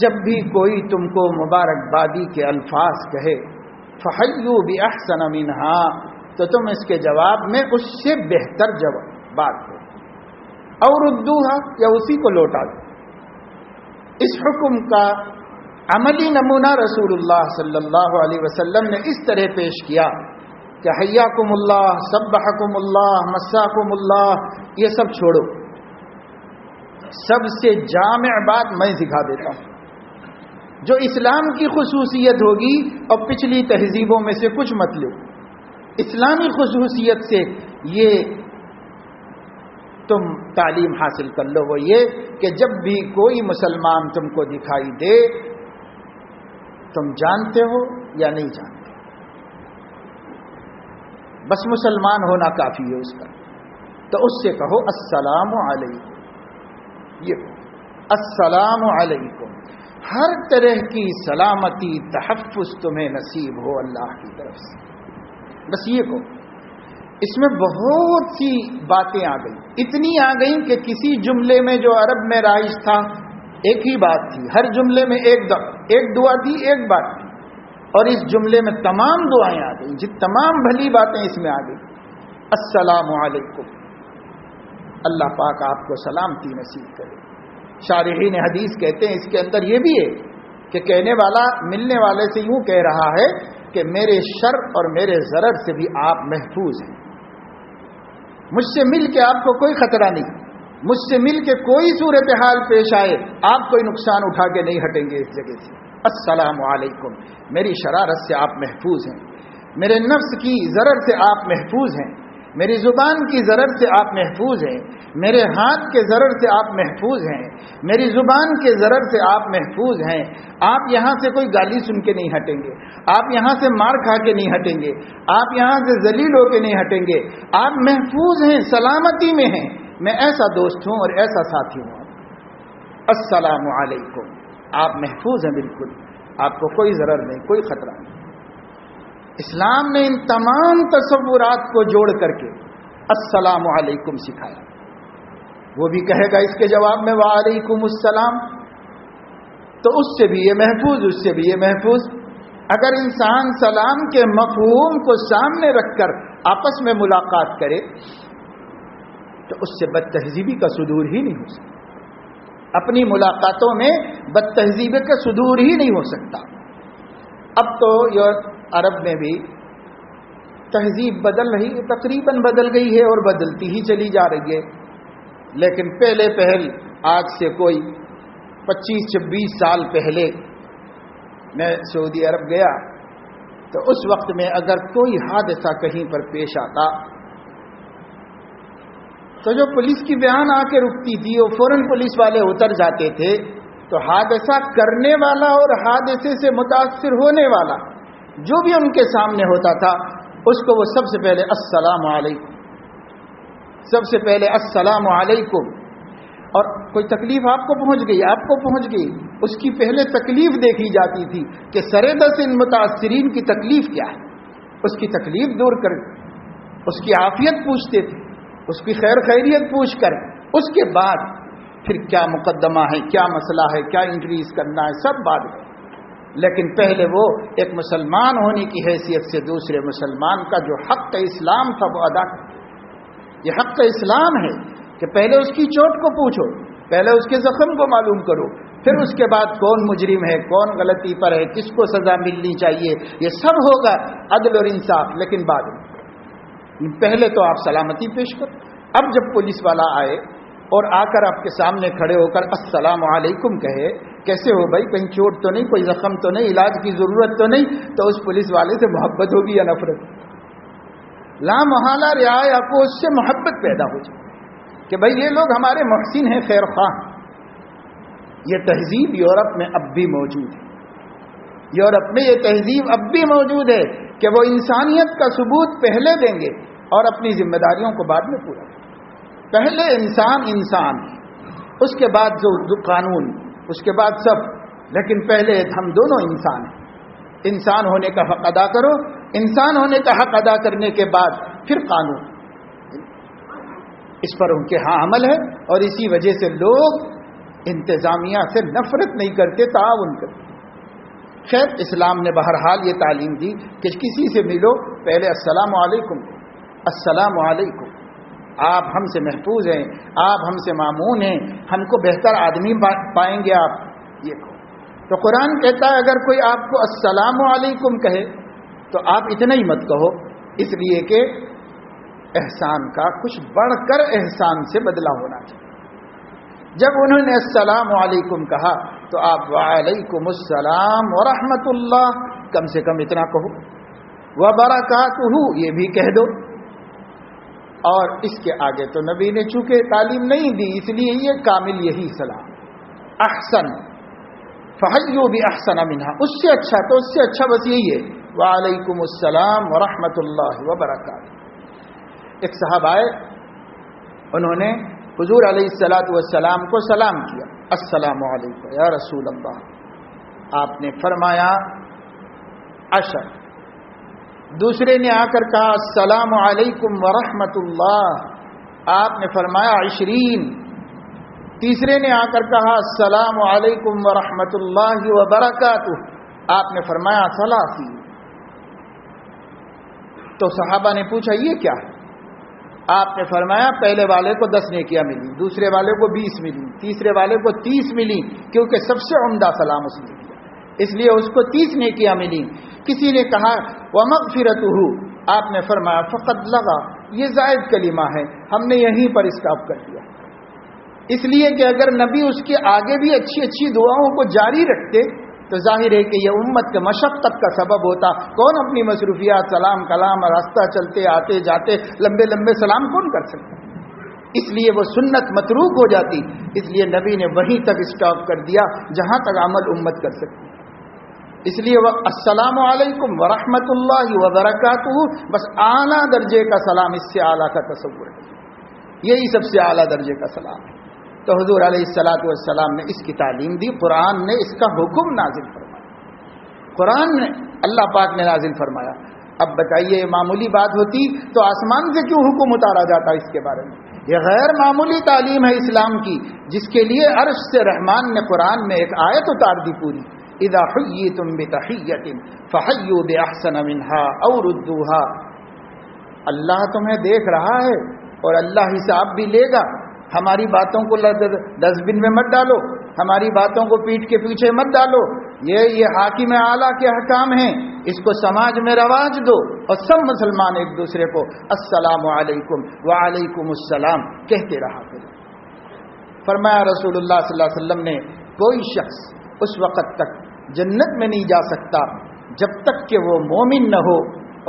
جب بھی کوئی تم کو مبارکبادی کے الفاظ کہے، فحیوا باحسن منها، تو تم اس کے جواب میں اس سے بہتر بات کرو، اور ردوها، یا اسی کو لوٹا دو۔ اس حکم کا عملی نمونہ رسول اللہ صلی اللہ علیہ وسلم نے اس طرح پیش کیا کہ حیاکم اللہ، سبحکم اللہ، مساکم اللہ، یہ سب چھوڑو، سب سے جامع بات میں سکھا دیتا ہوں جو اسلام کی خصوصیت ہوگی، اور پچھلی تہذیبوں میں سے کچھ مت لو، اسلامی خصوصیت سے یہ تم تعلیم حاصل کر لو، وہ یہ کہ جب بھی کوئی مسلمان تم کو دکھائی دے، تم جانتے ہو یا نہیں جانتے، بس مسلمان ہونا کافی ہے اس کا، تو اس سے کہو السلام علیکم، یہ السلام علیکم، ہر طرح کی سلامتی تحفظ تمہیں نصیب ہو اللہ کی طرف سے، بس یہ کو۔ اس میں بہت سی باتیں آ گئی، اتنی آ گئی کہ کسی جملے میں جو عرب میں رائج تھا ایک ہی بات تھی، ہر جملے میں ایک دعا تھی، ایک بات تھی، اور اس جملے میں تمام دعائیں آ گئیں، جی تمام بھلی باتیں اس میں آ گئی۔ السلام علیکم، اللہ پاک آپ کو سلامتی نصیب کرے۔ شارحین حدیث کہتے ہیں اس کے اندر یہ بھی ہے کہ کہنے والا ملنے والے سے یوں کہہ رہا ہے کہ میرے شر اور میرے ضرر سے بھی آپ محفوظ ہیں، مجھ سے مل کے آپ کو کوئی خطرہ نہیں، مجھ سے مل کے کوئی صورتحال پیش آئے آپ کوئی نقصان اٹھا کے نہیں ہٹیں گے اس جگہ سے۔ السلام علیکم، میری شرارت سے آپ محفوظ ہیں، میرے نفس کی ضرر سے آپ محفوظ ہیں، میری زبان کی ضرر سے آپ محفوظ ہیں، میرے ہاتھ کے ضرر سے آپ محفوظ ہیں، میری زبان کے ضرر سے آپ محفوظ ہیں۔ آپ یہاں سے کوئی گالی سن کے نہیں ہٹیں گے، آپ یہاں سے مار کھا کے نہیں ہٹیں گے، آپ یہاں سے ذلیل ہو کے نہیں ہٹیں گے، آپ محفوظ ہیں، سلامتی میں ہیں۔ میں ایسا دوست ہوں اور ایسا ساتھی ہوں۔ السلام علیکم، آپ محفوظ ہیں، بالکل آپ کو کوئی ضرر نہیں، کوئی خطرہ نہیں۔ اسلام نے ان تمام تصورات کو جوڑ کر کے السلام علیکم سکھایا۔ وہ بھی کہے گا اس کے جواب میں وعلیکم السلام، تو اس سے بھی یہ محفوظ، اس سے بھی یہ محفوظ۔ اگر انسان سلام کے مفہوم کو سامنے رکھ کر آپس میں ملاقات کرے تو اس سے بد تہذیبی کا صدور ہی نہیں ہو سکتا، اپنی ملاقاتوں میں بد تہذیبی کا صدور ہی نہیں ہو سکتا۔ اب تو عرب میں بھی تہذیب بدل رہی، تقریباً بدل گئی ہے اور بدلتی ہی چلی جا رہی ہے، لیکن پہلے پہل آج سے کوئی 25-26 سال پہلے میں سعودی عرب گیا تو اس وقت میں اگر کوئی حادثہ کہیں پر پیش آتا تو جو پولیس کی بیان آ کے رکتی تھی وہ فوراً پولیس والے اتر جاتے تھے، تو حادثہ کرنے والا اور حادثے سے متاثر ہونے والا جو بھی ان کے سامنے ہوتا تھا اس کو وہ سب سے پہلے السلام علیکم، سب سے پہلے السلام علیکم۔ اور کوئی تکلیف آپ کو پہنچ گئی، آپ کو پہنچ گئی، اس کی پہلے تکلیف دیکھی جاتی تھی کہ سرے دست ان متاثرین کی تکلیف کیا ہے، اس کی تکلیف دور کر، اس کی عافیت پوچھتے تھے، اس کی خیر خیریت پوچھ کر اس کے بعد پھر کیا مقدمہ ہے، کیا مسئلہ ہے، کیا انٹرویوز کرنا ہے، سب بات ہے۔ لیکن پہلے وہ ایک مسلمان ہونے کی حیثیت سے دوسرے مسلمان کا جو حق اسلام تھا وہ ادا کرتا۔ یہ حق اسلام ہے کہ پہلے اس کی چوٹ کو پوچھو، پہلے اس کے زخم کو معلوم کرو، پھر اس کے بعد کون مجرم ہے، کون غلطی پر ہے، کس کو سزا ملنی چاہیے، یہ سب ہوگا عدل اور انصاف، لیکن بعد میں پہلے تو آپ سلامتی پیش کرو۔ اب جب پولیس والا آئے اور آ کر آپ کے سامنے کھڑے ہو کر السلام علیکم کہے، کیسے ہو بھائی، کہیں چوٹ تو نہیں، کوئی زخم تو نہیں، علاج کی ضرورت تو نہیں، تو اس پولیس والے سے محبت ہوگی یا نفرت؟ لا محالہ رعایا کو اس سے محبت پیدا ہو جائے کہ بھائی یہ لوگ ہمارے محسن ہیں، خیر خواہ۔ یہ تہذیب یورپ میں اب بھی موجود ہے، یورپ میں یہ تہذیب اب بھی موجود ہے کہ وہ انسانیت کا ثبوت پہلے دیں گے اور اپنی ذمہ داریوں کو بعد میں پورا کریں۔ پہلے انسان، اس کے بعد جو قانون، اس کے بعد سب، لیکن پہلے ہم دونوں انسان ہیں۔ انسان ہونے کا حق ادا کرو، انسان ہونے کا حق ادا کرنے کے بعد پھر قانون، اس پر ان کے ہاں عمل ہے، اور اسی وجہ سے لوگ انتظامیہ سے نفرت نہیں کرتے، تعاون کرتے۔ خیر، اسلام نے بہرحال یہ تعلیم دی کہ کسی سے ملو پہلے السلام علیکم، السلام علیکم، آپ ہم سے محفوظ ہیں، آپ ہم سے مامون ہیں، ہم کو بہتر آدمی پائیں گے آپ، یہ کہو۔ تو قرآن کہتا ہے اگر کوئی آپ کو السلام علیکم کہے تو آپ اتنا ہی مت کہو، اس لیے کہ احسان کا کچھ بڑھ کر احسان سے بدلہ ہونا چاہیے۔ جب انہوں نے السلام علیکم کہا تو آپ وعلیکم السلام ورحمۃ اللہ کم سے کم اتنا کہو، وبرکاتہ یہ بھی کہہ دو۔ اور اس کے آگے تو نبی نے چونکہ تعلیم نہیں دی، اس لیے یہ کامل یہی سلام، احسن فحیوا باحسن منها، اس سے اچھا تو اس سے اچھا بس یہی ہے، وعلیکم السلام ورحمۃ اللہ وبرکاتہ۔ ایک صاحب آئے، انہوں نے حضور علیہ الصلوۃ والسلام کو سلام کیا، السلام علیکم یا رسول اللہ۔ آپ نے فرمایا عشر۔ دوسرے نے آ کر کہا السلام علیکم ورحمۃ اللہ، آپ نے فرمایا 20۔ تیسرے نے آ کر کہا السلام علیکم ورحمۃ اللہ وبرکاتہ، آپ نے فرمایا 30۔ تو صحابہ نے پوچھا یہ کیا ہے؟ آپ نے فرمایا پہلے والے کو 10 نیکیاں ملی، دوسرے والے کو 20 ملی، تیسرے والے کو 30 ملی، کیونکہ سب سے عمدہ سلام اس نے کیا، اس لیے اس کو 30 نیکیاں ملی۔ کسی نے کہا ومغفرتہ، آپ نے فرمایا فقط لگا، یہ زائد کلمہ ہے، ہم نے یہیں پر اسٹاپ کر دیا، اس لیے کہ اگر نبی اس کے آگے بھی اچھی اچھی دعاؤں کو جاری رکھتے تو ظاہر ہے کہ یہ امت کے مشقت کا سبب ہوتا۔ کون اپنی مصروفیات، سلام کلام، راستہ چلتے آتے جاتے لمبے لمبے سلام کون کر سکتا؟ اس لیے وہ سنت متروک ہو جاتی. اس لیے نبی نے وہیں تک اسٹاپ کر دیا جہاں تک عمل امت کر سکتی. اس لیے وہ السلام علیکم ورحمۃ اللہ وبرکاتہ بس اعلیٰ درجے کا سلام، اس سے اعلیٰ کا تصور ہے، یہی سب سے اعلیٰ درجے کا سلام ہے. تو حضور علیہ الصلوۃ والسلام نے اس کی تعلیم دی، قرآن نے اس کا حکم نازل فرمایا، قرآن نے اللہ پاک نے نازل فرمایا. اب بتائیے یہ معمولی بات ہوتی تو آسمان سے کیوں حکم اتارا جاتا اس کے بارے میں؟ یہ غیر معمولی تعلیم ہے اسلام کی، جس کے لیے عرش سے رحمان نے قرآن میں ایک آیت اتار دی پوری. اذا حییتم بتحیۃ فحیوا باحسن منها او ردوها. اللہ تمہیں دیکھ رہا ہے اور اللہ حساب بھی لے گا. ہماری باتوں کو ڈسٹ بن میں مت ڈالو، ہماری باتوں کو پیٹ کے پیچھے مت ڈالو. یہ حاکم اعلیٰ کے احکام ہیں، اس کو سماج میں رواج دو. اور سب مسلمان ایک دوسرے کو السلام علیکم وعلیکم السلام کہتے رہا کریں. فرمایا رسول اللہ صلی اللہ علیہ وسلم نے کوئی شخص اس وقت تک جنت میں نہیں جا سکتا جب تک کہ وہ مومن نہ ہو،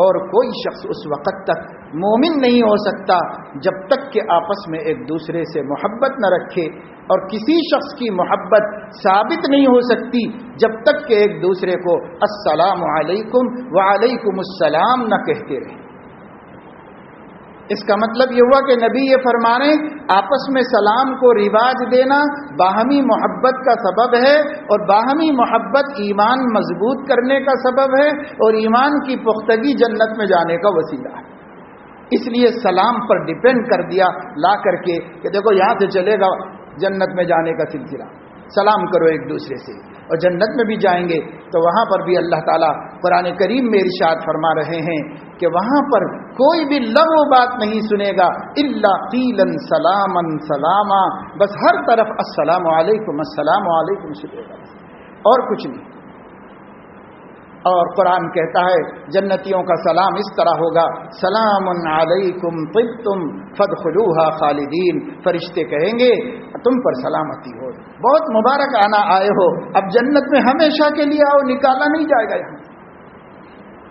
اور کوئی شخص اس وقت تک مومن نہیں ہو سکتا جب تک کہ آپس میں ایک دوسرے سے محبت نہ رکھے. اور کسی شخص کی محبت ثابت نہیں ہو سکتی جب تک کہ ایک دوسرے کو السلام علیکم وعلیکم السلام نہ کہتے رہیں. اس کا مطلب یہ ہوا کہ نبی یہ فرما رہے ہیں آپس میں سلام کو رواج دینا باہمی محبت کا سبب ہے، اور باہمی محبت ایمان مضبوط کرنے کا سبب ہے، اور ایمان کی پختگی جنت میں جانے کا وسیلہ ہے. اس لیے سلام پر ڈیپینڈ کر دیا لا کر کے کہ دیکھو یہاں سے چلے گا جنت میں جانے کا سلسلہ، سلام کرو ایک دوسرے سے. اور جنت میں بھی جائیں گے تو وہاں پر بھی اللہ تعالیٰ قرآن کریم میں ارشاد فرما رہے ہیں کہ وہاں پر کوئی بھی لغو بات نہیں سنے گا الا قیلا سلاما سلاما، بس ہر طرف السلام علیکم سنے گا، اور کچھ نہیں. اور قرآن کہتا ہے جنتیوں کا سلام اس طرح ہوگا سلام علیکم طبتم فادخلوها خالدین. فرشتے کہیں گے تم پر سلامتی ہو، بہت مبارک آنا آئے ہو، اب جنت میں ہمیشہ کے لیے آؤ، نکالا نہیں جائے گا. یہاں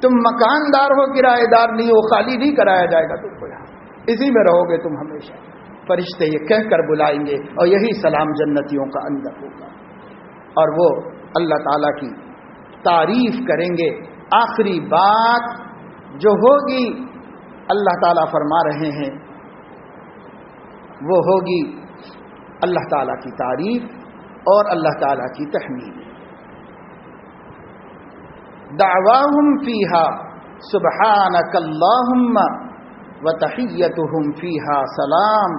تم مکاندار ہو، کرایہ دار نہیں ہو، خالی نہیں کرایا جائے گا تم کو، یہاں اسی میں رہو گے تم ہمیشہ. فرشتے یہ کہہ کر بلائیں گے اور یہی سلام جنتیوں کا اندر ہوگا، اور وہ اللہ تعالیٰ کی تعریف کریں گے. آخری بات جو ہوگی اللہ تعالیٰ فرما رہے ہیں وہ ہوگی اللہ تعالیٰ کی تعریف اور اللہ تعالیٰ کی تحمید. دعواہم فیہا سبحانک اللہم وتحیتہم فیہا سلام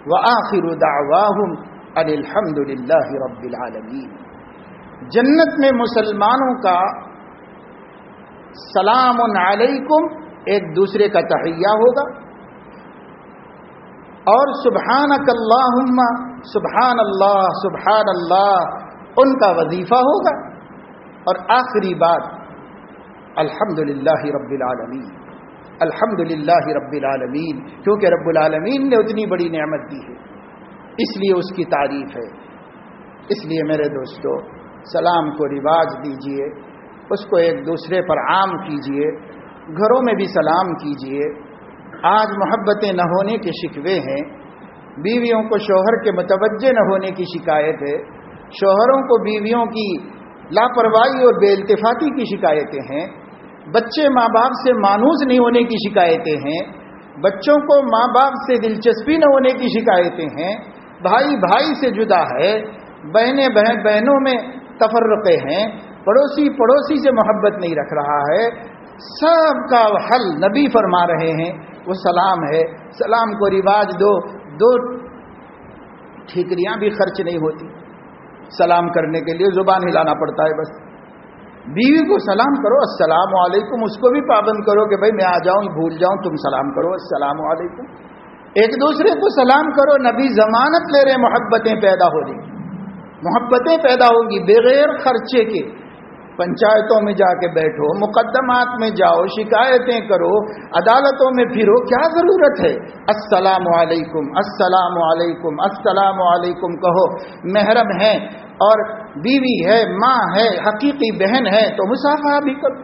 وآخر دعواہم ان الحمد للہ رب العالمین. جنت میں مسلمانوں کا سلام علیکم ایک دوسرے کا تحیہ ہوگا، اور سبحانک اللہم سبحان اللہ ان کا وظیفہ ہوگا، اور آخری بات الحمدللہ رب العالمین. الحمدللہ رب العالمین، کیونکہ رب العالمین نے اتنی بڑی نعمت دی ہے اس لیے اس کی تعریف ہے. اس لیے میرے دوستو سلام کو رواج دیجئے، اس کو ایک دوسرے پر عام کیجئے، گھروں میں بھی سلام کیجئے. آج محبتیں نہ ہونے کے شکوے ہیں، بیویوں کو شوہر کے متوجہ نہ ہونے کی شکایت ہے، شوہروں کو بیویوں کی لاپرواہی اور بے التفاتی کی شکایتیں ہیں، بچے ماں باپ سے مانوس نہیں ہونے کی شکایتیں ہیں، بچوں کو ماں باپ سے دلچسپی نہ ہونے کی شکایتیں ہیں، بھائی بھائی سے جدا ہے، بہنیں بہنوں میں تفرقے ہیں، پڑوسی پڑوسی سے محبت نہیں رکھ رہا ہے. سب کا حل نبی فرما رہے ہیں وہ سلام ہے. سلام کو رواج دو ٹھیکریاں بھی خرچ نہیں ہوتی، سلام کرنے کے لیے زبان ہلانا پڑتا ہے. بس بیوی کو سلام کرو السلام علیکم، اس کو بھی پابند کرو کہ بھائی میں آ جاؤں بھول جاؤں تم سلام کرو السلام علیکم. ایک دوسرے کو سلام کرو. نبی ضمانت لے رہے محبتیں پیدا ہو رہی، محبتیں پیدا ہوگی بغیر خرچے کے. پنچایتوں میں جا کے بیٹھو، مقدمات میں جاؤ، شکایتیں کرو، عدالتوں میں پھرو، کیا ضرورت ہے؟ السلام علیکم السلام علیکم السلام علیکم کہو. محرم ہے اور بیوی ہے، ماں ہے، حقیقی بہن ہے تو مصافحہ بھی کرو.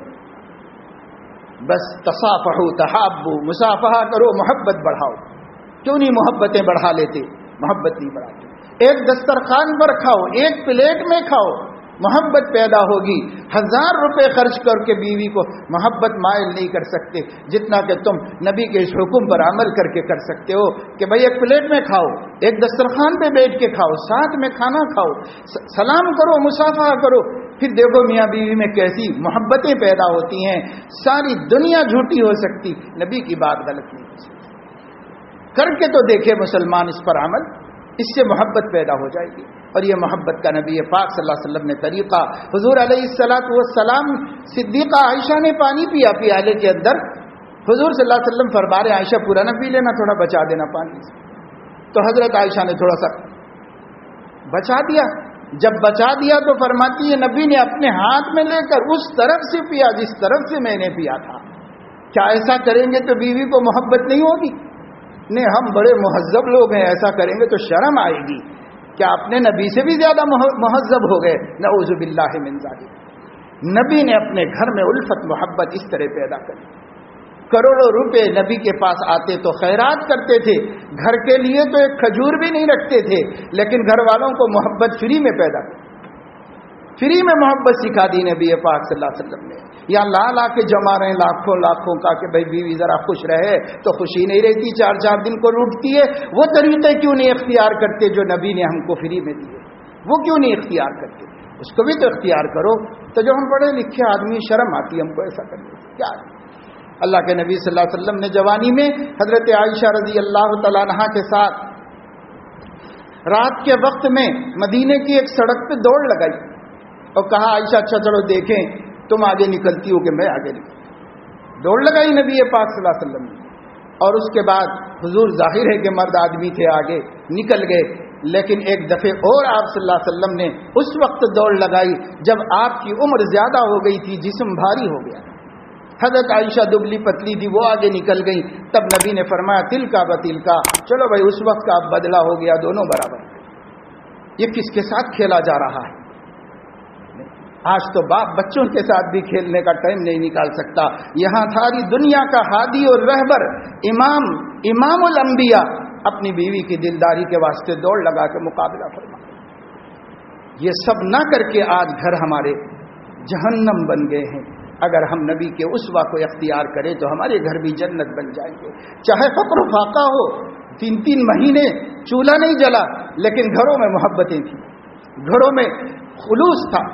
بس تصافحوا تحابوا، مصافحہ کرو، محبت بڑھاؤ. کیوں نہیں محبتیں بڑھا لیتے؟ محبت نہیں بڑھاتے۔ ایک دسترخوان پر کھاؤ، ایک پلیٹ میں کھاؤ، محبت پیدا ہوگی۔ 1000 روپے خرچ کر کے بیوی کو محبت مائل نہیں کر سکتے جتنا کہ تم نبی کے اس حکم پر عمل کر کے کر سکتے ہو کہ بھئی ایک پلیٹ میں کھاؤ، ایک دسترخوان پہ بیٹھ کے کھاؤ، ساتھ میں کھانا کھاؤ، سلام کرو، مصافحہ کرو۔ پھر دیکھو میاں بیوی میں کیسی محبتیں پیدا ہوتی ہیں۔ ساری دنیا جھوٹی ہو سکتی، نبی کی بات غلط نہیں ہو سکتی۔ کر کے تو دیکھے مسلمان اس پر عمل، اس سے محبت پیدا ہو جائے گی۔ اور یہ محبت کا نبی پاک صلی اللہ علیہ وسلم نے طریقہ، حضور علیہ السلام صدیقہ عائشہ نے پانی پیا پیالے کے اندر، حضور صلی اللہ علیہ وسلم فرما رہے عائشہ پورا نہ پی لینا، تھوڑا بچا دینا پانی سے۔ تو حضرت عائشہ نے تھوڑا سا بچا دیا۔ جب بچا دیا تو فرماتی ہے نبی نے اپنے ہاتھ میں لے کر اس طرف سے پیا جس طرف سے میں نے پیا تھا۔ کیا ایسا کریں گے تو بیوی کو محبت نہیں ہوگی؟ نہیں، ہم بڑے مہذب لوگ ہیں، ایسا کریں گے تو شرم آئے گی۔ کیا اپنے نبی سے بھی زیادہ مہذب ہو گئے؟ نعوذ باللہ من ذالک۔ نبی نے اپنے گھر میں الفت محبت اس طرح پیدا کری۔ کروڑوں روپے نبی کے پاس آتے تو خیرات کرتے تھے، گھر کے لیے تو ایک کھجور بھی نہیں رکھتے تھے، لیکن گھر والوں کو محبت فری میں پیدا کی، فری میں محبت سکھا دی نبی پاک صلی اللہ علیہ وسلم نے۔ یا لا کے جما رہے ہیں لاکھوں کا کہ بھائی بیوی ذرا خوش رہے، تو خوشی نہیں رہتی، 4 دن کو روٹتی ہے۔ وہ طریقے کیوں نہیں اختیار کرتے جو نبی نے ہم کو فری میں دیے؟ وہ کیوں نہیں اختیار کرتے؟ اس کو بھی تو اختیار کرو۔ تو جو ہم پڑھے لکھے آدمی، شرم آتی ہم کو ایسا کرنے سے، کیا اللہ کے نبی صلی اللہ علیہ وسلم نے جوانی میں حضرت عائشہ رضی اللہ تعالیٰ عنہا کے ساتھ رات کے وقت میں مدینے کی ایک سڑک پہ دوڑ لگائی اور کہا عائشہ اچھا چلو دیکھیں تم آگے نکلتی ہو کہ میں آگے نکلتی۔ دوڑ لگائی نبی پاک صلی اللہ علیہ وسلم نے، اور اس کے بعد حضور ظاہر ہے کہ مرد آدمی تھے، آگے نکل گئے۔ لیکن ایک دفعہ اور آپ صلی اللہ علیہ وسلم نے اس وقت دوڑ لگائی جب آپ کی عمر زیادہ ہو گئی تھی، جسم بھاری ہو گیا۔ حضرت عائشہ دبلی پتلی تھی، وہ آگے نکل گئی۔ تب نبی نے فرمایا تل کا بتل کا، چلو بھائی اس وقت کا اب بدلہ ہو گیا، دونوں برابر۔ یہ کس کے ساتھ کھیلا جا رہا ہے؟ آج تو باپ بچوں کے ساتھ بھی کھیلنے کا ٹائم نہیں نکال سکتا۔ یہاں ساری دنیا کا ہادی اور رہبر امام الانبیاء اپنی بیوی کی دلداری کے واسطے دوڑ لگا کے مقابلہ فرما۔ یہ سب نہ کر کے آج گھر ہمارے جہنم بن گئے ہیں۔ اگر ہم نبی کے اسوہ کو اختیار کریں تو ہمارے گھر بھی جنت بن جائیں گے۔ چاہے فقر و فاقہ ہو، 3 مہینے چولہا نہیں جلا، لیکن گھروں میں محبتیں تھیں، گھروں میں خلوص تھا۔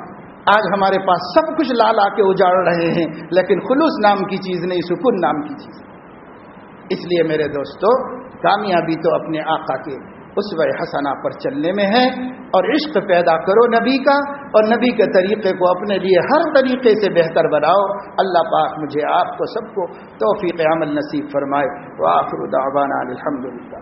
آج ہمارے پاس سب کچھ لا کے اجاڑ رہے ہیں، لیکن خلوص نام کی چیز نہیں، سکون نام کی چیز۔ اس لیے میرے دوستو، کامیابی تو اپنے آقا کے اسوہ حسنہ پر چلنے میں ہے، اور عشق پیدا کرو نبی کا، اور نبی کے طریقے کو اپنے لیے ہر طریقے سے بہتر بناؤ۔ اللہ پاک مجھے آپ کو سب کو توفیق عمل نصیب فرمائے۔ وآخر دعوانا الحمدللہ۔